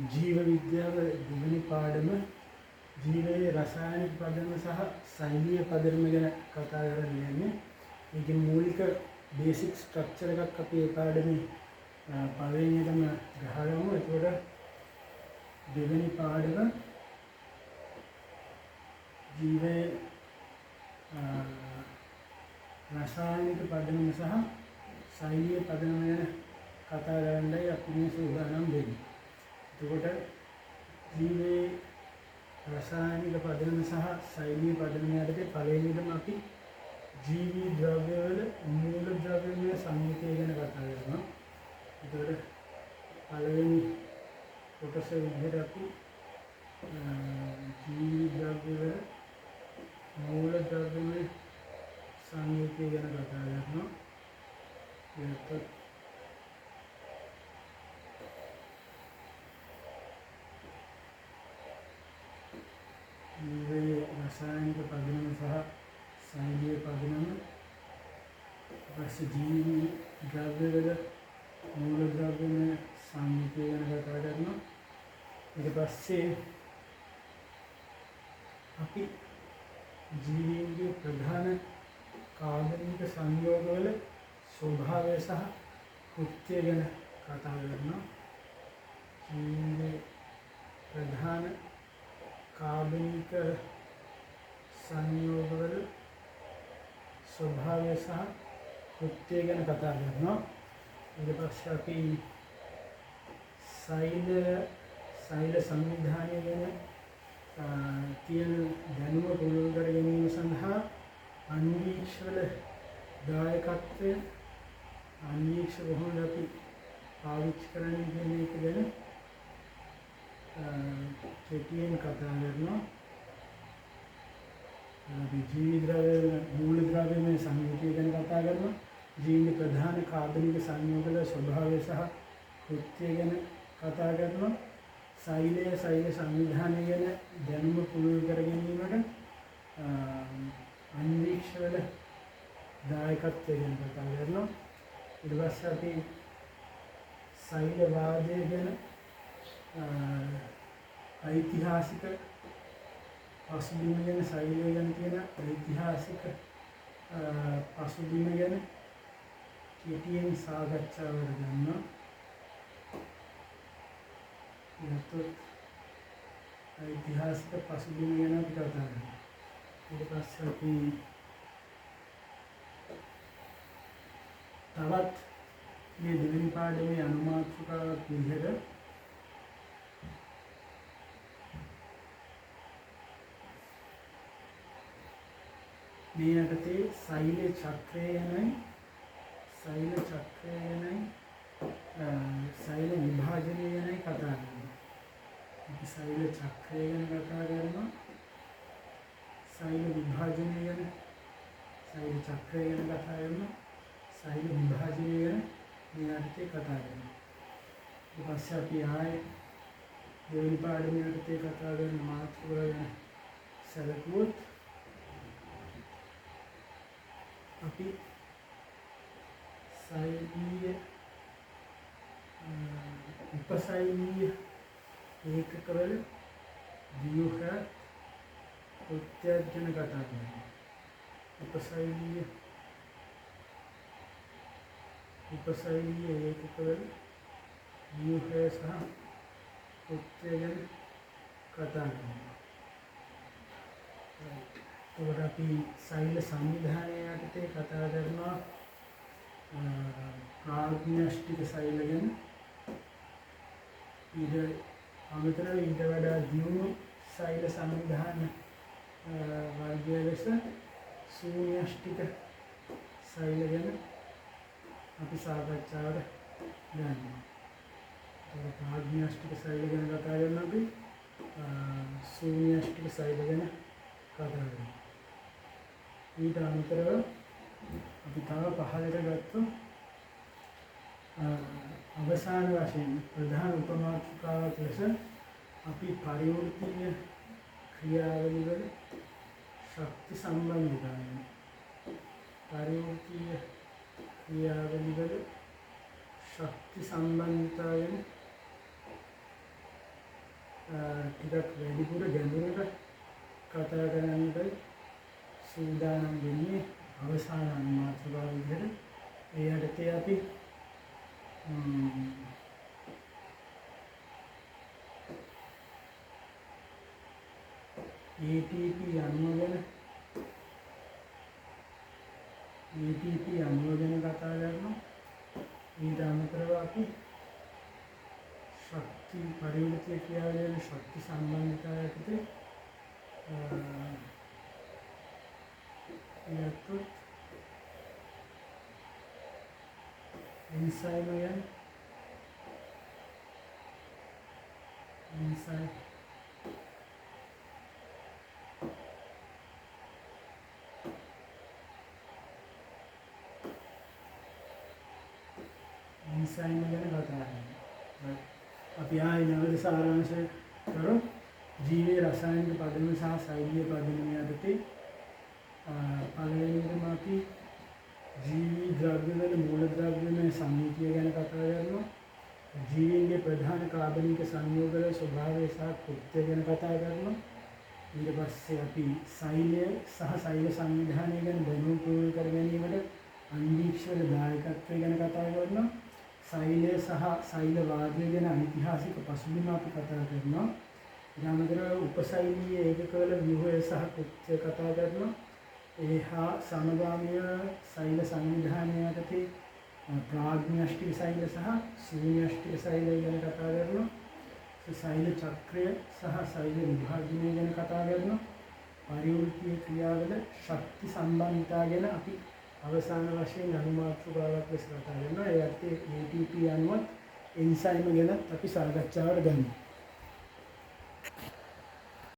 ජීව විද්‍යාව දෙවෙනි පාඩම ජීවයේ රසායනික පදනම සහ සෛලීය පදනම ගැන කතා කරන්න යන්නේ. ඒකේ මූලික බේසික් ස්ට්‍රක්චර් එකක් අපි ඒ පාඩමේ පළවෙනියටම ගහගමු. එතකොට දෙවෙනි පාඩම ජීවයේ රසායනික පදනම සහ සෛලීය පදනම ගැන කතා කරන්නයි අපි මේ සූදානම් වෙන්නේ. එතකොට ජීවයේ රසායනික පදනම සහ සෛලීය පදනම යටතේ පළවෙනිදම අපි ජීවී ද්‍රව්‍යවල මූල ද්‍රව්‍යමය සංයුතිය ගැන කතා කරනවා. එතකොට පළවෙනි කොටස විදිහට අපි ජීවී ද්‍රව්‍යවල මූල ද්‍රව්‍යමය සංයුතිය ගැන කතා කරනවා. එතකොට ජීවයේ රසායනික පදනම සහ සෛලීය පදනම ඊපස්සේ ජීවී ද්‍රව්‍යවල මූල ද්‍රව්‍යමය සංයුතිය ගැන කතා කරනවා. ඊට පස්සේ අපි ජීවීන්ගේ ප්‍රධාන කාබනික සංයෝගවල ස්වභාවය සහ කෘත්‍ය ගැන කතා කරනවා. ජීවීන්ගේ ප්‍රධාන කාබනික සංයෝගවල ස්වභාවය සහ කෘත්‍ය ගැන කතා කරනවා. ඊට පස්සේ අපි සෛල සංවිධානය ගැන තියෙන දැනුම පුළුල් කර ගැනීම සඳහා අන්වීක්ෂවල දායකත්වය අන්වීක්ෂ කොහොමද අපි පාවිච්චි කරන්නේ කියන එක ගැන කෙටියෙන් කතා කරනවා. අපි ජීවි ද්‍රව්‍ය මූල ද්‍රව්‍යමය සංයුතිය ගැන කතා කරනවා. ජීවි ප්‍රධාන කාබනික සංයෝගවල ස්වභාවය සහ කෘත්‍ය ගැන කතා කරනවා. සෛල සංවිධානය ගැන දැනුම පුළුල් කර ගැනීමට අන්වීක්ෂවල දායකත්වය ගැන කතා කරනවා. ඊට පස්සේ අපි සෛල වාදය ගැන ඓතිහාසික පසුබිම ගැන සෛලය ගැන තියෙන ඓතිහාසික පසුබිම ගැන කෙටියෙන් සාකච්ඡාවට ගන්නවා. එතකොට ඓතිහාසික පසුබිම ගැන අපි කතා කරනවා. ඊට පස්සේ අපි තවත් මේ දෙවෙනි පාඩමේ අනුමාත්‍රකාවක් විදිහට මේ යටතේ සෛල චක්‍රය ගැනයි සෛල විභාජනය ගැනයි කතා කරනවා. අපි සෛල චක්‍රය ගැන කතා කරනවා. සෛල විභාජනය ගැන සෛල චක්‍රය ගැන කතා කරනවා. සෛල විභාජනය ගැන මේ යටතේ කතා කරනවා. ඊට පස්සේ අපි ආයේ දෙවෙනි පාඩමේ යටතේ කතා කරන මාතෘකාව ගැන සැලකුවොත් අපි සෛලීය උපසෛලීය ඒකකවල ව්‍යුහ උත්තරජන කතා කරනවා. උපසෛලීය ඒකකවල ව්‍යුහය සහ උත්තරජන කතා කරනවා. එතකොට අපි සෛල සංවිධානය යටතේ කතා කරනවා ප්‍රාග්ඥෂ්ටික සෛල ගැන. ඊට අමතරව ඊට වඩා දියුණු සෛල සංවිධාන වර්ගය ලෙස ශූන්‍යෂ්ටික සෛල ගැන අපි සාකච්ඡාවට ගන්නවා. එතකොට ප්‍රාග්ඥෂ්ටික සෛල ගැන කතා කරනවා. අපි ශූන්‍යෂ්ටික සෛල ගැන කතා කරනවා. ඊට අමතරව අපි තව පහළට ගත්තොත් අවසාන වශයෙන් ප්‍රධාන උපමාතෘකාවක් ලෙස අපි පරිවෘත්තීය ක්‍රියාවලිවල ශක්ති සම්බන්ධතාවය පරිවෘත්තීය ක්‍රියාවලිවල ශක්ති සම්බන්ධතාවයෙන් ටිකක් වැඩිපුර ගැඹුරට කතා කරන්නටයි සූදානම් වෙන්නේ අවසාන අනුමාත්‍රාව විදිහට. ඒ යටතේ අපි ATP අණුව ගැන කතා කරනවා. ඊට අමතරව අපි ශක්ති පරිවර්තන ක්‍රියාවලිය ශක්ති සම්බන්ධතාවයකට එන්සයිම් ගැන කතා කරනවා. අපි ආයෙ නැවත සාරාංශ කරමු. ජීවයේ රසායනික පදනම සහ සෛලීය පදනම යටතේ පළවෙනිදම අපි ජීවී ද්‍රව්‍යවල මූලද්‍රව්‍යමය සංයුතිය ගැන කතා කරනවා. ජීවීන්ගේ ප්‍රධාන කාබනික සංයෝගවල ස්වභාවය සහ කෘත්‍ය ගැන කතා කරනවා. ඊට පස්සේ අපි සෛලය සහ සෛල සංවිධානය ගැන දැනුම් පුහුණු කර ගැනීමට අන්වීක්ෂවල දායකත්වය ගැන කතා කරනවා. සෛලය සහ සෛල වාදය ගැන ඓතිහාසික පසුබිම අපි කතා කරනවා. ඊළඟට උපසෛලීය ඒකකවල ව්‍යුහය සහ කෘත්‍ය කතා කරනවා. ඒ හා සමගාමීව සෛල සංවිධානය යටතේ ප්‍රාග්න්‍යෂ්ටික සෛල සහ ශූන්‍යෂ්ටික සෛල ගැන කතා කරනවා. සෛල චක්‍රය සහ සෛල විභාජනය ගැන කතා කරනවා. පරිවෘත්තීය ක්‍රියාවල ශක්ති සම්බන්ධතාව ගැන අපි අවසාන වශයෙන් අනුමාත්‍රාවක් ලෙස කතා කරනවා. ඒ අර්ථයේ ATP අණුවත් එන්සයිම් ගැන අපි සාකච්ඡාවට ගන්නවා.